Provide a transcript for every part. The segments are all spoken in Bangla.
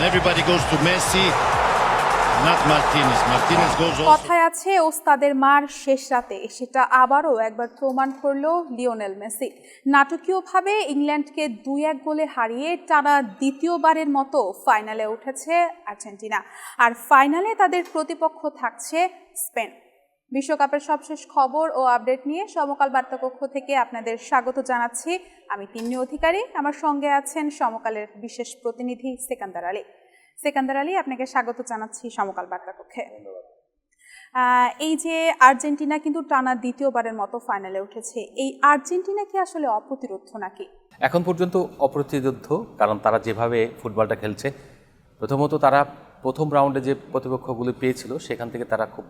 Everybody goes to Messi, not Martinez. Martinez goes also. কথায় আছে ওস্তাদের মার শেষ রাতে, সেটা আবারও একবার প্রমাণ করলো লিওনেল মেসি। নাটকীয়ভাবে ইংল্যান্ডকে 2-1 গোলে হারিয়ে টানা দ্বিতীয়বারের মতো ফাইনালে উঠেছে আর্জেন্টিনা। আর ফাইনালে তাদের প্রতিপক্ষ থাকছে স্পেন। বিশ্বকাপের সবশেষ খবর ও আপডেট নিয়ে সমকাল বার্তা কক্ষ থেকে আপনাদের স্বাগত জানাচ্ছি। আমি তিন্নি অধিকারী, আমার সঙ্গে আছেন সমকালের বিশেষ প্রতিনিধি সেকান্দার আলী। সেকান্দার আলী, আপনাকে স্বাগত জানাচ্ছি সমকাল বার্তা কক্ষে। এই যে আর্জেন্টিনা কিন্তু টানা দ্বিতীয়বারের মতো ফাইনালে উঠেছে, এই আর্জেন্টিনা কি আসলে অপ্রতিরোধ্য নাকি? এখন পর্যন্ত অপ্রতিরোধ্য, কারণ তারা যেভাবে ফুটবলটা খেলছে, প্রথমত তারা প্রথম রাউন্ডে যে প্রতিপক্ষগুলো পেয়েছিল সেখান থেকে তারা খুব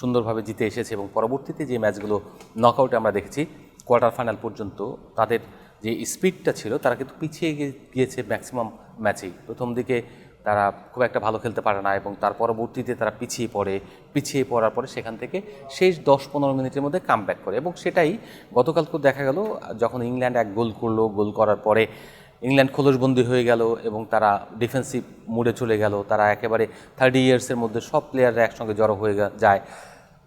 সুন্দরভাবে জিতে এসেছে এবং পরবর্তীতে যে ম্যাচগুলো নকআউটে আমরা দেখেছি কোয়ার্টার ফাইনাল পর্যন্ত তাদের যে স্পিডটা ছিল তারা কিন্তু পিছিয়ে গিয়েছে ম্যাক্সিমাম ম্যাচেই। প্রথম দিকে তারা খুব একটা ভালো খেলতে পারে না এবং তার পরবর্তীতে তারা পিছিয়ে পড়ার পরে সেখান থেকে শেষ 10-15 মিনিটের মধ্যে কামব্যাক করে এবং সেটাই গতকালকে দেখা গেল। যখন ইংল্যান্ড এক গোল করলো, গোল করার পরে ইংল্যান্ড খোলসবন্দি হয়ে গেল এবং তারা ডিফেন্সিভ মুডে চলে গেল। তারা একেবারে 30 ইয়ার্সের মধ্যে সব প্লেয়াররা একসঙ্গে জড়ো হয়ে যায়।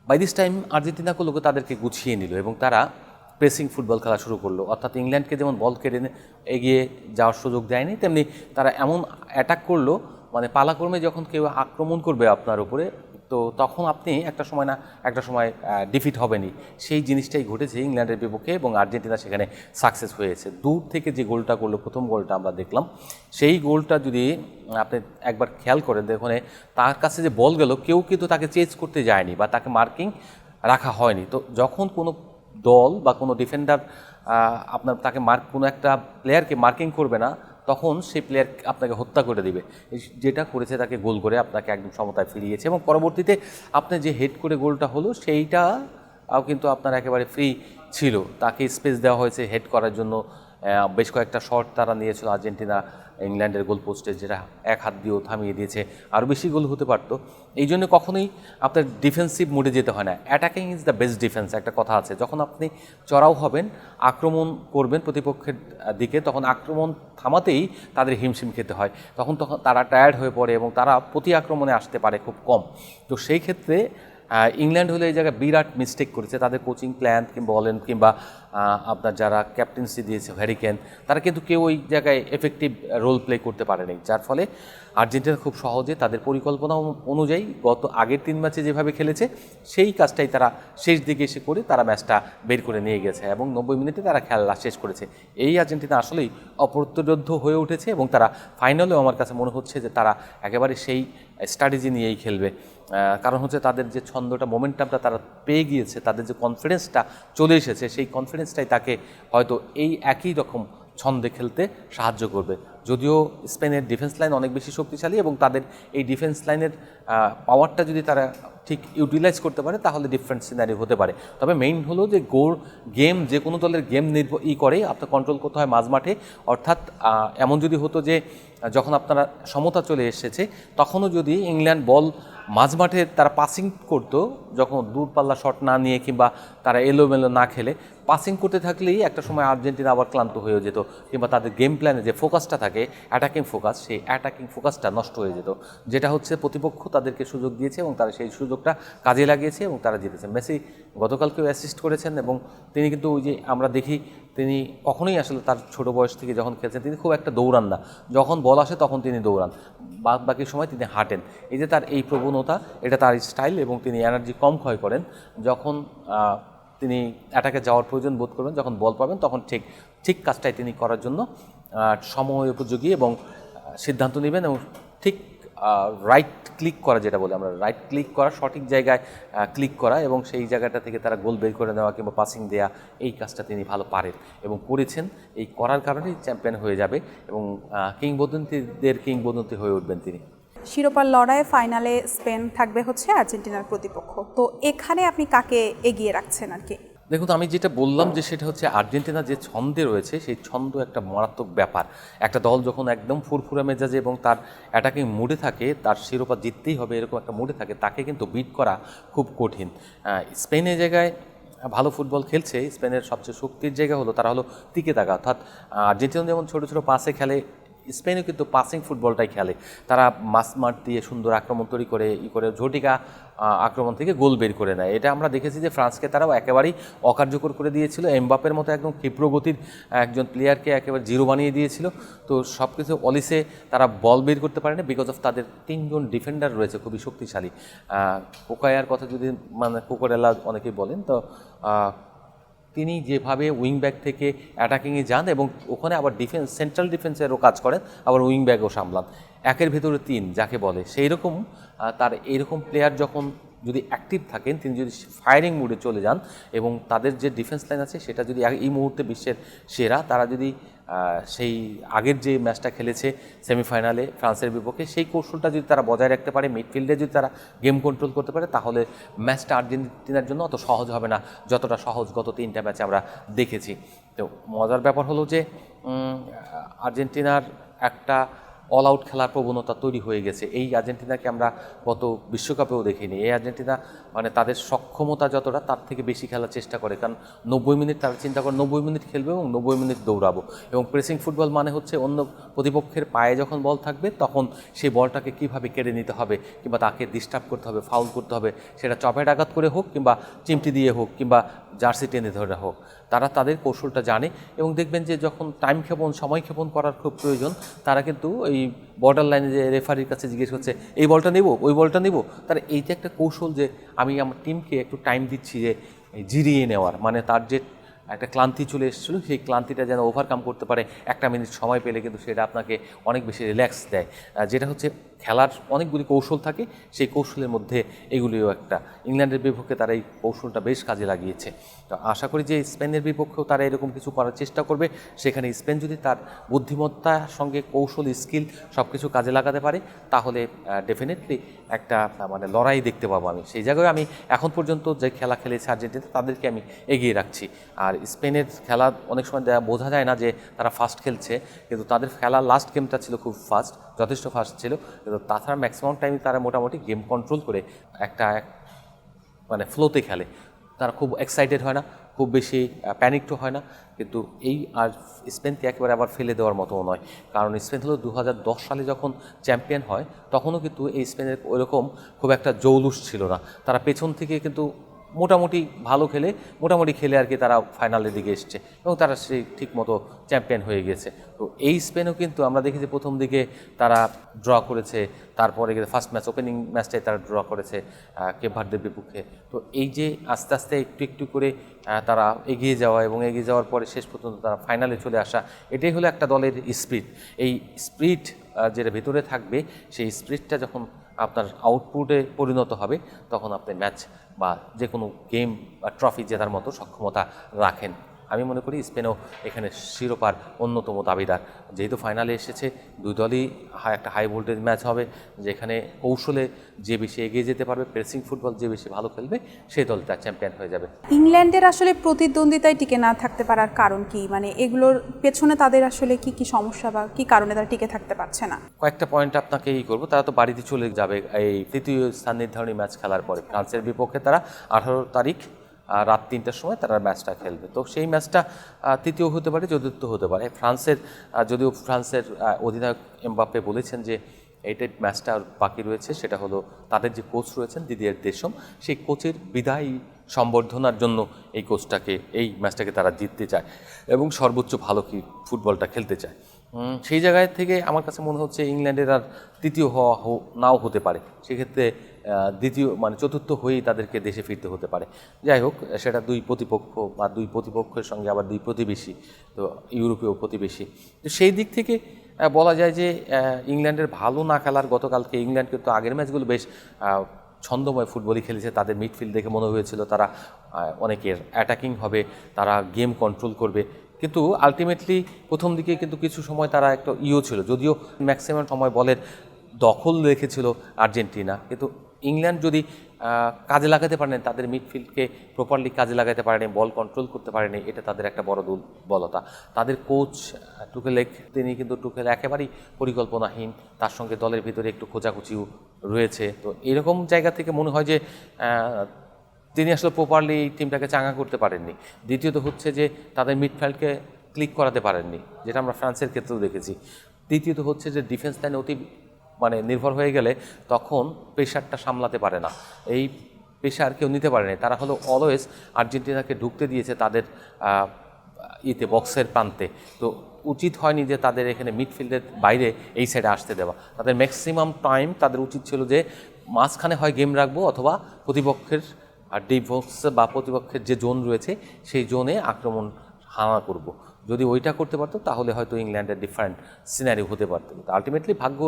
বাই দিস টাইম আর্জেন্টিনাগুলোকে তাদেরকে গুছিয়ে নিল এবং তারা প্রেসিং ফুটবল খেলা শুরু করলো। অর্থাৎ ইংল্যান্ডকে যেমন বল কেড়ে এগিয়ে যাওয়ার সুযোগ দেয়নি, তেমনি তারা এমন অ্যাটাক করলো, মানে পালাক্রমে যখন কেউ আক্রমণ করবে আপনার উপরে, তো তখন আপনি একটা সময় ডিফিট হবেনই। সেই জিনিসটাই ঘটেছে ইংল্যান্ডের বিপক্ষে এবং আর্জেন্টিনা সেখানে সাকসেস হয়েছে। দূর থেকে যে গোলটা করলো, প্রথম গোলটা আমরা দেখলাম, সেই গোলটা যদি আপনি একবার খেয়াল করেন, দেখুন তার কাছে যে বল গেল, কেউ কিন্তু তাকে চেজ করতে যায়নি বা তাকে মার্কিং রাখা হয়নি। তো যখন কোনো দল বা কোনো ডিফেন্ডার আপনার তাকে কোনো একটা প্লেয়ারকে মার্কিং করবে না, তখন সেই প্লেয়ার আপনাকে হত্যা করে দিবে। যেটা করেছে তাকে গোল করে আপনাকে একদম সমতায় ফিরিয়েছে এবং পরবর্তীতে আপনি যে হেড করে গোলটা হলো সেইটা কিন্তু আপনার একেবারে ফ্রি ছিল। তাকে স্পেস দেওয়া হয়েছে হেড করার জন্য। বেশ কয়েকটা শট তারা নিয়েছিল আর্জেন্টিনা ইংল্যান্ডের গোল পোস্টে, যেটা এক হাত দিয়েও থামিয়ে দিয়েছে। আরও বেশি গোল হতে পারতো। এই জন্য কখনোই আপনার ডিফেন্সিভ মোডে যেতে হয় না। Attacking is the best defence একটা কথা আছে। যখন আপনি চড়াও হবেন, আক্রমণ করবেন প্রতিপক্ষের দিকে, তখন আক্রমণ থামাতেই তাদের হিমশিম খেতে হয়। তখন তারা টায়ার্ড হয়ে পড়ে এবং তারা প্রতি আক্রমণে আসতে পারে খুব কম। তো সেই ক্ষেত্রে ইংল্যান্ড হলে এই জায়গায় বিরাট মিস্টেক করেছে। তাদের কোচিং প্ল্যান বলেন কিংবা আপনার যারা ক্যাপ্টেন্সি দিয়েছে হ্যারি কেন, তারা কিন্তু কেউ ওই জায়গায় এফেক্টিভ রোল প্লে করতে পারেনি, যার ফলে আর্জেন্টিনা খুব সহজে তাদের পরিকল্পনা অনুযায়ী আগের 3 ম্যাচে যেভাবে খেলেছে সেই কাজটাই তারা শেষ দিকে এসে করে তারা ম্যাচটা বের করে নিয়ে গেছে এবং 90 মিনিটে তারা খেলা শেষ করেছে। এই আর্জেন্টিনা আসলেই অপ্রতিরোধ্য হয়ে উঠেছে এবং তারা ফাইনালেও আমার কাছে মনে হচ্ছে যে তারা একেবারে সেই স্ট্র্যাটেজি নিয়েই খেলবে। কারণ হচ্ছে তাদের যে ছন্দটা, মোমেন্টামটা তারা পেয়ে গিয়েছে, তাদের যে কনফিডেন্সটা চলে এসেছে, সেই কনফিডেন্সটাই তাকে হয়তো এই একই রকম ছন্দে খেলতে সাহায্য করবে। যদিও স্পেনের ডিফেন্স লাইন অনেক বেশি শক্তিশালী এবং তাদের এই ডিফেন্স লাইনের পাওয়ারটা যদি তারা ঠিক ইউটিলাইজ করতে পারে তাহলে ডিফারেন্ট সিনারি হতে পারে। তবে মেইন হলো যে গেম যে কোনো দলের গেম করে আপনার কন্ট্রোল করতে হয় মাঝমাঠে। অর্থাৎ এমন যদি হতো যে যখন আপনারা সমতা চলে এসেছে তখনও যদি ইংল্যান্ড বল মাঝমাঠে তারা পাসিং করতো, যখন দূরপাল্লা শট না নিয়ে কিংবা তারা এলোমেলো না খেলে পাসিং করতে থাকলেই একটা সময় আর্জেন্টিনা আবার ক্লান্ত হয়ে যেত কিংবা তাদের গেম প্ল্যানে যে ফোকাসটা থাকে অ্যাটাকিং ফোকাস, সেই অ্যাটাকিং ফোকাসটা নষ্ট হয়ে যেত। যেটা হচ্ছে প্রতিপক্ষ তাদেরকে সুযোগ দিয়েছে এবং তারা সেই সুযোগটা কাজে লাগিয়েছে এবং তারা জিতেছে। মেসি গতকালকেও অ্যাসিস্ট করেছেন এবং তিনি কিন্তু ওই যে আমরা দেখি তিনি কখনোই আসলে তার ছোট বয়স থেকে যখন খেলছেন তিনি খুব একটা দৌড়ান না, যখন বল আসে তখন তিনি দৌড়ান, বাকি সময় তিনি হাঁটেন। এই যে তার এই প্রবণতা, এটা তার স্টাইল এবং তিনি এনার্জি কম ক্ষয় করেন। যখন তিনি অ্যাটাকে যাওয়ার প্রয়োজন বোধ করবেন, যখন বল পাবেন তখন ঠিক কাজটাই তিনি করার জন্য সময় উপযোগী এবং সিদ্ধান্ত নেবেন এবং ঠিক রাইট ক্লিক করা, যেটা বলে আমরা রাইট ক্লিক করা, সঠিক জায়গায় ক্লিক করা এবং সেই জায়গাটা থেকে তারা গোল বের করে নেওয়া কিংবা পাসিং দেওয়া, এই কাজটা তিনি ভালো পারেন এবং করেছেন। এই করার কারণেই চ্যাম্পিয়ন হয়ে যাবে এবং কিংবদন্তি হয়ে উঠবেন তিনি। শিরোপার লড়াইয়ে ফাইনালে স্পেন থাকবে হচ্ছে আর্জেন্টিনার প্রতিপক্ষ। তো এখানে আপনি কাকে এগিয়ে রাখছেন আর কি? দেখুন, আমি যেটা বললাম যে সেটা হচ্ছে আর্জেন্টিনা যে ছন্দে রয়েছে সেই ছন্দ একটা মারাত্মক ব্যাপার। একটা দল যখন একদম ফুরফুরা মেজাজে এবং তার অ্যাটাকিং মুডে থাকে, তার শিরোপা জিততেই হবে এরকম একটা মুডে থাকে, তাকে কিন্তু বিট করা খুব কঠিন। স্পেনের জায়গায় ভালো ফুটবল খেলছে, স্পেনের সবচেয়ে শক্তির জায়গা হলো তারা হলো টিকে থাকা। অর্থাৎ আর্জেন্টিনা যেমন ছোটো ছোটো পাসে খেলে, স্পেনও কিন্তু পাসিং ফুটবলটাই খেলে, তারা মাঠ দিয়ে সুন্দর আক্রমণ তৈরি করে ঝটিকা আক্রমণ থেকে গোল বের করে নেয়। এটা আমরা দেখেছি যে ফ্রান্সকে তারাও একেবারেই অকার্যকর করে দিয়েছিল, এমবাপের মতো একদম ক্ষিপ্রগতির একজন প্লেয়ারকে একেবারে জিরো বানিয়ে দিয়েছিল। তো সব কিছু অলিসে তারা বল বের করতে পারেনি বিকজ অফ তাদের 3জন ডিফেন্ডার রয়েছে খুবই শক্তিশালী। কোকায়ার কথা যদি মানে কোকোরেলা অনেকেই বলেন, তো তিনি যেভাবে উইং ব্যাক থেকে অ্যাটাকিংয়ে যান এবং ওখানে আবার সেন্ট্রাল ডিফেন্সেরও কাজ করেন, আবার উইং ব্যাকও সামলান, একের ভেতরে 3 যাকে বলে। সেই রকম তার এইরকম প্লেয়ার যখন যদি অ্যাক্টিভ থাকেন, তিনি যদি ফায়ারিং মুডে চলে যান এবং তাদের যে ডিফেন্স লাইন আছে সেটা যদি এই মুহূর্তে বিশ্বের সেরা, তারা যদি সেই আগের যে ম্যাচটা খেলেছে সেমিফাইনালে ফ্রান্সের বিপক্ষে, সেই কৌশলটা যদি তারা বজায় রাখতে পারে, মিডফিল্ডে যদি তারা গেম কন্ট্রোল করতে পারে, তাহলে ম্যাচটা আর্জেন্টিনার জন্য অত সহজ হবে না যতটা সহজ গত 3টা ম্যাচে আমরা দেখেছি। তো মজার ব্যাপার হলো যে আর্জেন্টিনার একটা অল আউট খেলার প্রবণতা তৈরি হয়ে গেছে। এই আর্জেন্টিনাকে আমরা গত বিশ্বকাপেও দেখিনি। এই আর্জেন্টিনা মানে তাদের সক্ষমতা যতটা তার থেকে বেশি খেলার চেষ্টা করে, কারণ 90 মিনিট তারা চিন্তা করে 90 মিনিট খেলবে এবং 90 মিনিট দৌড়াবো। এবং প্রেসিং ফুটবল মানে হচ্ছে অন্য প্রতিপক্ষের পায়ে যখন বল থাকবে তখন সেই বলটাকে কীভাবে কেড়ে নিতে হবে কিংবা তাকে ডিস্টার্ব করতে হবে, ফাউল করতে হবে, সেটা চপেট আঘাত করে হোক কিংবা চিমটি দিয়ে হোক কিংবা জার্সি টেনে ধরে হোক, তারা তাদের কৌশলটা জানে। এবং দেখবেন যে যখন সময় ক্ষেপণ করার খুব প্রয়োজন, তারা কিন্তু এই বর্ডার লাইনে যে রেফারির কাছে জিজ্ঞেস করছে এই বলটা নেব ওই বলটা নেব, তার এইটা একটা কৌশল যে আমি আমার টিমকে একটু টাইম দিচ্ছি যে জিরিয়ে নেওয়ার, মানে তার যে একটা ক্লান্তি চলে এসেছিলো সেই ক্লান্তিটা যেন ওভারকাম করতে পারে। 1 মিনিট সময় পেলে কিন্তু সেটা আপনাকে অনেক বেশি রিল্যাক্স দেয়, যেটা হচ্ছে খেলার অনেকগুলি কৌশল থাকে, সেই কৌশলের মধ্যে এগুলিও একটা। ইংল্যান্ডের বিপক্ষে তারা এই কৌশলটা বেশ কাজে লাগিয়েছে। তো আশা করি যে স্পেনের বিপক্ষেও তারা এরকম কিছু করার চেষ্টা করবে, সেখানে স্পেন যদি তার বুদ্ধিমত্তার সঙ্গে কৌশল স্কিল সব কিছু কাজে লাগাতে পারে, তাহলে ডেফিনেটলি একটা মানে লড়াই দেখতে পাবো আমি। সেই জায়গায় আমি এখন পর্যন্ত যে খেলা খেলেছে আর্জেন্টিনা তাদেরকে আমি এগিয়ে রাখছি। আর স্পেনের খেলা অনেক সময় বোঝা যায় না যে তারা ফাস্ট খেলছে, কিন্তু তাদের খেলার লাস্ট গেমটা ছিল খুব ফাস্ট, যথেষ্ট ফাস্ট ছিল, কিন্তু তাছাড়া ম্যাক্সিমাম টাইমে তারা মোটামুটি গেম কন্ট্রোল করে একটা মানে ফ্লোতে খেলে। তারা খুব এক্সাইটেড হয় না, খুব বেশি প্যানিকও হয় না, কিন্তু এই আর স্পেনকে একেবারে আবার ফেলে দেওয়ার মতো নয়। কারণ স্পেন হলো 2010 সালে যখন চ্যাম্পিয়ন হয় তখনও কিন্তু এই স্পেনের ওইরকম খুব একটা জৌলুস ছিল না, তারা পেছন থেকে কিন্তু মোটামুটি ভালো মোটামুটি খেলে আর কি তারা ফাইনালের দিকে এসছে এবং তারা সেই ঠিক মতো চ্যাম্পিয়ন হয়ে গেছে। তো এই স্পেনও কিন্তু আমরা দেখি যে প্রথম দিকে তারা ড্র করেছে, তারপরে ফার্স্ট ম্যাচ ওপেনিং ম্যাচটাই তারা ড্র করেছে কেপ ভার্দের বিপক্ষে। তো এই যে আস্তে আস্তে একটু একটু করে তারা এগিয়ে যাওয়া এবং এগিয়ে যাওয়ার পরে শেষ পর্যন্ত তারা ফাইনালে চলে আসা, এটাই হলো একটা দলের স্পিরিট। এই স্পিরিট যেটা ভেতরে থাকবে, সেই স্পিরিটটা যখন আপনার আউটপুটে পরিণত হবে তখন আপনি ম্যাচ বা যে কোনো গেম বা ট্রফি জেতার মতো সক্ষমতা রাখেন। আমি মনে করি স্পেনও এখানে শিরোপার অন্যতম দাবিদার। যেহেতু ফাইনালে এসেছে, দুই দলই একটা হাই ভোল্টেজ ম্যাচ হবে, যেখানে কৌশলে যে বেশি এগিয়ে যেতে পারবে, প্রেসিং ফুটবল যে বেশি ভালো খেলবে, সেই দলটা চ্যাম্পিয়ন হয়ে যাবে। ইংল্যান্ডের আসলে প্রতিদ্বন্দ্বিতায় টিকে না থাকতে পারার কারণ কি, মানে এগুলোর পেছনে তাদের আসলে কি কি সমস্যা বা কি কারণে তারা টিকে থাকতে পারছে না? কয়েকটা পয়েন্ট আপনাকে করবো। তারা তো বাড়িতে চলে যাবে এই তৃতীয় স্থান নির্ধারণী ম্যাচ খেলার পরে। ফ্রান্সের বিপক্ষে তারা 18 তারিখ রাত 3টার সময় তারা ম্যাচটা খেলবে। তো সেই ম্যাচটা তৃতীয় হতে পারে, চতুর্থ হতে পারে। যদিও ফ্রান্সের অধিনায়ক এমবাপ্পে বলেছেন যে এইটা ম্যাচটা বাকি রয়েছে, সেটা হলো তাদের যে কোচ রয়েছেন দিদিয়ের দেশম, সেই কোচের বিদায় সম্বর্ধনার জন্য এই ম্যাচটাকে তারা জিততে চায় এবং সর্বোচ্চ ভালো ফুটবলটা খেলতে চায়। সেই জায়গায় থেকে আমার কাছে মনে হচ্ছে ইংল্যান্ডের আর তৃতীয় হওয়া নাও হতে পারে, সেক্ষেত্রে দ্বিতীয় মানে চতুর্থ হয়েই তাদেরকে দেশে ফিরতে হতে পারে। যাই হোক, সেটা দুই প্রতিপক্ষের সঙ্গে আবার দুই প্রতিবেশী, তো ইউরোপীয় প্রতিবেশী। তো সেই দিক থেকে বলা যায় যে ইংল্যান্ডের ভালো না খেলার, গতকালকে ইংল্যান্ড কিন্তু আগের ম্যাচগুলো বেশ ছন্দময় ফুটবলই খেলেছে। তাদের মিডফিল্ড দেখে মনে হয়েছিল তারা অনেকের অ্যাটাকিং হবে, তারা গেম কন্ট্রোল করবে, কিন্তু আলটিমেটলি প্রথম দিকে কিন্তু কিছু সময় তারা একটা ছিল, যদিও ম্যাক্সিমাম সময় বলের দখল রেখেছিল আর্জেন্টিনা, কিন্তু ইংল্যান্ড যদি কাজে লাগাতে পারেন, তাদের মিডফিল্ডকে প্রপারলি কাজে লাগাতে পারেনি, বল কন্ট্রোল করতে পারেনি, এটা তাদের একটা বড় দুর্বলতা। তাদের কোচ তিনি কিন্তু একেবারেই পরিকল্পনাহীন, তার সঙ্গে দলের ভিতরে একটু খোঁজাখুচিও রয়েছে। তো এরকম জায়গা থেকে মনে হয় যে তিনি আসলে প্রপারলি এই টিমটাকে চাঙ্গা করতে পারেননি। দ্বিতীয়ত হচ্ছে যে তাদের মিডফিল্ডকে ক্লিক করাতে পারেননি, যেটা আমরা ফ্রান্সের ক্ষেত্রেও দেখেছি। দ্বিতীয়ত হচ্ছে যে ডিফেন্স লাইনে অতি মানে নির্ভর হয়ে গেলে তখন প্রেশারটা সামলাতে পারে না, এই প্রেশার কেউ নিতে পারেনি। তারা হলো অলওয়েজ আর্জেন্টিনাকে ঢুকতে দিয়েছে তাদের বক্সের প্রান্তে। তো উচিত হয়নি যে তাদের এখানে মিডফিল্ডের বাইরে এই সাইডে আসতে দেওয়া। তাদের ম্যাক্সিমাম টাইম তাদের উচিত ছিল যে মাঝখানে হয় গেম রাখবো অথবা প্রতিপক্ষের ডিপ বক্স বা প্রতিপক্ষের যে জোন রয়েছে সেই জোনে আক্রমণ হানা করব। যদি ওইটা করতে পারতো তাহলে হয়তো ইংল্যান্ডের ডিফারেন্ট সিনারি হতে পারতো। আলটিমেটলি ভাগ্য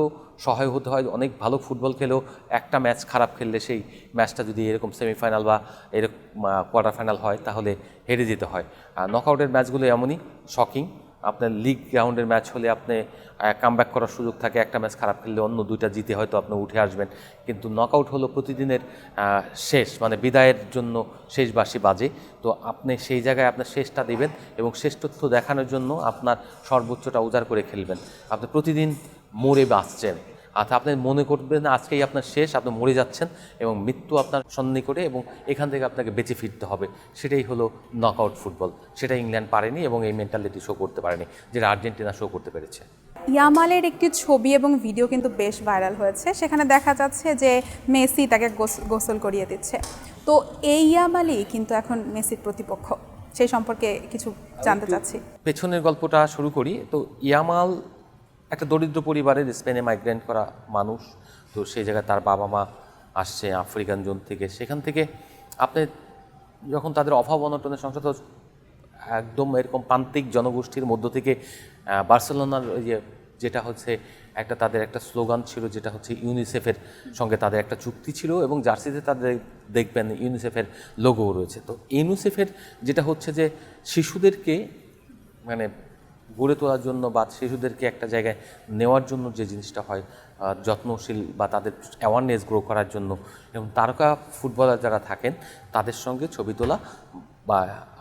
সহায় হতে হয়। অনেক ভালো ফুটবল খেলেও একটা ম্যাচ খারাপ খেললে সেই ম্যাচটা যদি এরকম সেমিফাইনাল বা এরকম কোয়ার্টার ফাইনাল হয় তাহলে হেরে যেতে হয়। আর নকআউটের ম্যাচগুলো এমনই শকিং। আপনার লিগ রাউন্ডের ম্যাচ হলে আপনি কামব্যাক করার সুযোগ থাকে, একটা ম্যাচ খারাপ খেললে অন্য দুইটা জিতে হয়তো আপনি উঠে আসবেন। কিন্তু নকআউট হলো প্রতিদিনের শেষ, মানে বিদায়ের জন্য শেষ বাঁশি বাজে। তো আপনি সেই জায়গায় আপনার শেষটা দেবেন এবং শ্রেষ্ঠত্ব দেখানোর জন্য আপনার সর্বোচ্চটা উজাড় করে খেলবেন। আপনি প্রতিদিন মরে বাঁচছেন, অর্থাৎ আপনি মনে করবেন না আজকেই আপনার শেষ, আপনি মরে যাচ্ছেন এবং মৃত্যু আপনার সন্নিকটে এবং এখান থেকে আপনাকে বেঁচে ফিরতে হবে। সেটাই হলো নকআউট ফুটবল। সেটা ইংল্যান্ড পারেনি এবং এই মেন্টালিটি শো করতে পারেনি, যেটা আর্জেন্টিনা শো করতে পেরেছে। ইয়ামালের একটি ছবি এবং ভিডিও কিন্তু বেশ ভাইরাল হয়েছে। সেখানে দেখা যাচ্ছে যে মেসি তাকে গোসল করিয়ে দিচ্ছে। তো এই ইয়ামালই কিন্তু এখন মেসির প্রতিপক্ষ। সেই সম্পর্কে কিছু জানতে চাচ্ছি। পেছনের গল্পটা শুরু করি। তো ইয়ামাল একটা দরিদ্র পরিবারের স্পেনে মাইগ্রেন্ট করা মানুষ। তো সেই জায়গায় তার বাবা মা আসছে আফ্রিকান জোন থেকে। সেখান থেকে আপনি যখন তাদের অভাব অনটনের সংসার, একদম এরকম প্রান্তিক জনগোষ্ঠীর মধ্য থেকে বার্সেলোনার যেটা হচ্ছে তাদের একটা স্লোগান ছিল, যেটা হচ্ছে ইউনিসেফের সঙ্গে তাদের একটা চুক্তি ছিল এবং জার্সিতে তাদের দেখবেন ইউনিসেফের লোগো রয়েছে। তো ইউনিসেফের যেটা হচ্ছে যে শিশুদেরকে মানে গড়ে তোলার জন্য বা শিশুদেরকে একটা জায়গায় নেওয়ার জন্য যে জিনিসটা হয়, যত্নশীল বা তাদের অ্যাওয়ারনেস গ্রো করার জন্য এবং তারকা ফুটবলার যারা থাকেন তাদের সঙ্গে ছবি তোলা বা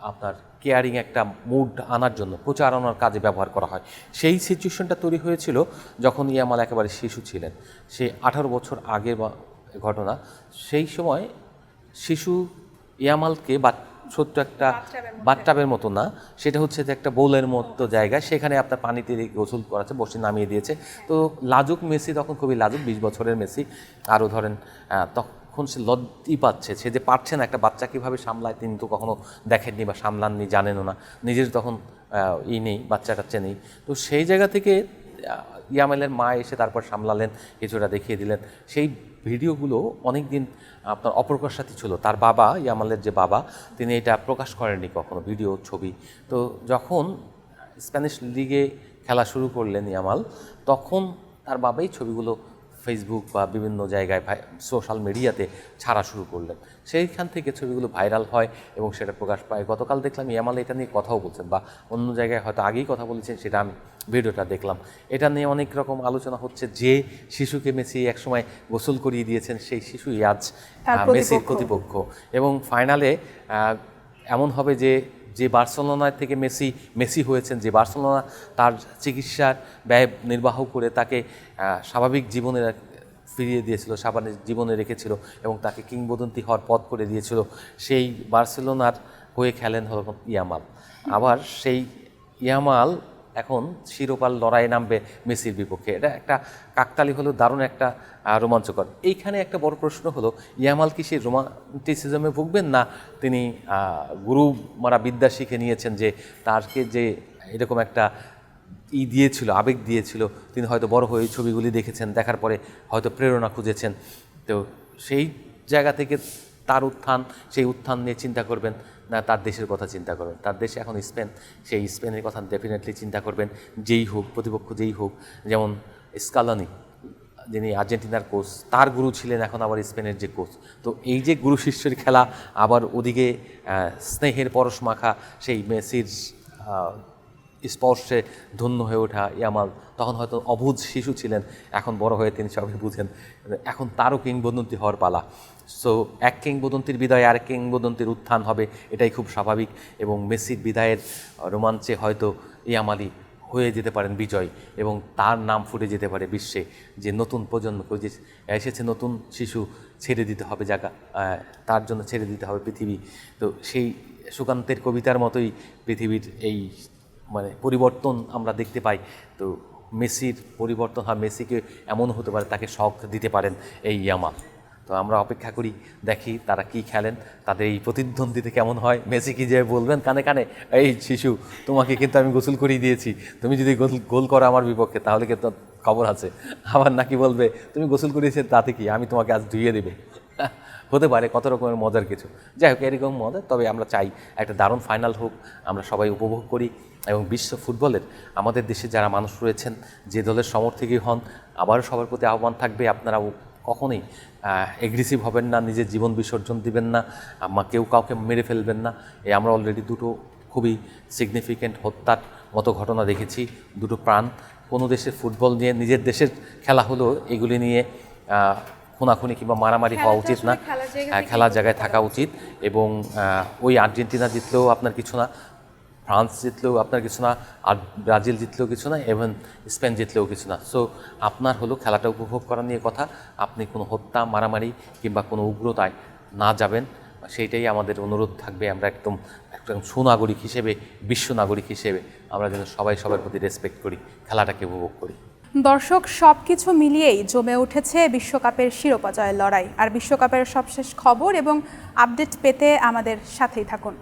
আপনার কেয়ারিং একটা মুড আনার জন্য প্রচারণার কাজে ব্যবহার করা হয়। সেই সিচুয়েশনটা তৈরি হয়েছিল যখন ইয়ামাল একেবারে শিশু ছিলেন। সে 18 বছর আগে বা ঘটনা। সেই সময় শিশু ইয়ামালকে বা ছোট্ট একটা বাথটাবের মতো না, সেটা হচ্ছে যে একটা বোলের মতো জায়গায়, সেখানে আপনার পানিতে গোসল করাচ্ছে, বসে নামিয়ে দিয়েছে। তো লাজুক মেসি তখন খুবই লাজুক, 20 বছরের মেসি। আরও ধরেন তখন সে লজ্জাই পাচ্ছে, সে যে পারছে না একটা বাচ্চা কীভাবে সামলায় তিনি তো কখনো দেখেননি বা সামলাননি, জানেনও না, নিজের তখন নেই, বাচ্চা কাচ্চা নেই। তো সেই জায়গা থেকে ইয়ামালের মা এসে তারপর সামলালেন, কিছুটা দেখিয়ে দিলেন। সেই ভিডিওগুলো অনেক দিন আপনার অপ্রকাশিত ছিল। তার বাবা, ইয়ামালের যে বাবা, তিনি এটা প্রকাশ করেননি কখনো, ভিডিও ছবি। তো যখন স্প্যানিশ লিগে খেলা শুরু করলেন ইয়ামাল, তখন তার বাবাই ছবিগুলো ফেসবুক বা বিভিন্ন জায়গায় সোশ্যাল মিডিয়াতে ছাড়া শুরু করলেন। সেইখান থেকে ছবিগুলো ভাইরাল হয় এবং সেটা প্রকাশ পায়। গতকাল দেখলাম ইয়ামাল এটা নিয়ে কথাও বলছেন, বা অন্য জায়গায় হয়তো আগেই কথা বলেছেন, সেটা আমি ভিডিওটা দেখলাম। এটা নিয়ে অনেক রকম আলোচনা হচ্ছে, যে শিশুকে মেসি একসময় গোসল করিয়ে দিয়েছেন সেই শিশুই আজ মেসির প্রতিপক্ষ। এবং ফাইনালে এমন হবে যে বার্সেলোনা থেকে মেসি হয়েছেন, যে বার্সেলোনা তার চিকিৎসার ব্যয় নির্বাহ করে তাকে স্বাভাবিক জীবনে ফিরিয়ে দিয়েছিল, স্বাভাবিক জীবনে রেখেছিল এবং তাকে কিংবদন্তি হওয়ার পথ করে দিয়েছিল, সেই বার্সেলোনার হয়ে খেলেন হল ইয়ামাল। আবার সেই ইয়ামাল এখন শিরোপার লড়াইয়ে নামবে মেসির বিপক্ষে। এটা একটা কাকতালি হলো, দারুণ একটা রোমাঞ্চকর। এইখানে একটা বড় প্রশ্ন হলো, ইয়ামাল কি সেই রোমান্টিসিজমে ভুগবেন, না তিনি গুরু মারা বিদ্যা শিখে নিয়েছেন, যে তারকে যে এরকম একটা দিয়েছিল, আবেগ দিয়েছিল, তিনি হয়তো বড় হয়ে ছবিগুলি দেখেছেন, দেখার পরে হয়তো প্রেরণা খুঁজেছেন। তো সেই জায়গা থেকে তার উত্থান, সেই উত্থান নিয়ে চিন্তা করবেন, না তার দেশের কথা চিন্তা করবেন। তার দেশে এখন স্পেন, সেই স্পেনের কথা ডেফিনেটলি চিন্তা করবেন, যেই হোক প্রতিপক্ষ, যেই হোক। যেমন স্কালানি, যিনি আর্জেন্টিনার কোচ, তার গুরু ছিলেন, এখন আবার স্পেনের যে কোচ। তো এই যে গুরু শিষ্যের খেলা, আবার ওদিকে স্নেহের পরশ মাখা সেই মেসির স্পর্শে ধন্য হয়ে ওঠা ইয়ামাল, তখন হয়তো অবুঝ শিশু ছিলেন, এখন বড় হয়ে তিনি সবই বুঝেন। এখন তারও কিংবদন্তি হওয়ার পালা। সো এক কিংবদন্তির বিদায় আরেক কিংবদন্তির উত্থান হবে, এটাই খুব স্বাভাবিক। এবং মেসির বিদায়ের রোমাঞ্চে হয়তো ইয়ামালই হয়ে যেতে পারেন বিজয়, এবং তার নাম ফুটে যেতে পারে বিশ্বে, যে নতুন প্রজন্মকে, যে এসেছে নতুন শিশু, ছেড়ে দিতে হবে জায়গা, তার জন্য ছেড়ে দিতে হবে পৃথিবী। তো সেই সুকান্তের কবিতার মতোই পৃথিবীর এই মানে পরিবর্তন আমরা দেখতে পাই। তো মেসির পরিবর্তন হয়, মেসিকে এমন হতে পারে তাকে শক দিতে পারেন এই ইয়ামাল। তো আমরা অপেক্ষা করি, দেখি তারা কি খেলেন, তাদের এই প্রতিদ্বন্দ্বিতা কেমন হয়। মেসি কি যে বলবেন কানে কানে, এই শিশু তোমাকে কিন্তু আমি গোসল করিয়ে দিয়েছি, তুমি যদি গোল করো আমার বিপক্ষে তাহলে কিন্তু খবর আছে। আবার নাকি বলবে তুমি গোসল করিয়েছে তাতে কি, আমি তোমাকে আজ ধুইয়ে দেবে। হতে পারে কত রকমের মজার কিছু। যাই হোক, এরকম মজা। তবে আমরা চাই একটা দারুণ ফাইনাল হোক, আমরা সবাই উপভোগ করি এবং বিশ্ব ফুটবলের আমাদের দেশে যারা মানুষ রয়েছেন যে দলের সমর্থকই হন, আবারও সবার প্রতি আহ্বান থাকবে আপনারা কখনোই এগ্রেসিভ হবেন না, নিজের জীবন বিসর্জন দিবেন না, কেউ কাউকে মেরে ফেলবেন না। আমরা অলরেডি দুটো খুবই সিগনিফিক্যান্ট হত্যার মতো ঘটনা দেখেছি, দুটো প্রাণ। কোনো দেশের ফুটবল নিয়ে, নিজের দেশের খেলা হলেও এগুলি নিয়ে খুনাখুনি কিংবা মারামারি হওয়া উচিত না, খেলার জায়গায় থাকা উচিত। এবং ওই আর্জেন্টিনা জিতলেও আপনার কিছু না, ফ্রান্স জিতলেও আপনার কিছু না, আর ব্রাজিল জিতলেও কিছু না, এবং স্পেন জিতলেও কিছু না। সো আপনার হলো খেলাটা উপভোগ করা নিয়ে কথা, আপনি কোনো হত্যা মারামারি কিংবা কোনো উগ্রতায় না যাবেন, সেইটাই আমাদের অনুরোধ থাকবে। আমরা একদম সুনাগরিক হিসেবে, বিশ্ব নাগরিক হিসেবে আমরা যেন সবাই সবার প্রতি রেসপেক্ট করি, খেলাটাকে উপভোগ করি। দর্শক, সবকিছু মিলিয়েই জমে উঠেছে বিশ্বকাপের শিরোপা জয়ের লড়াই। আর বিশ্বকাপের সবশেষ খবর এবং আপডেট পেতে আমাদের সাথেই থাকুন।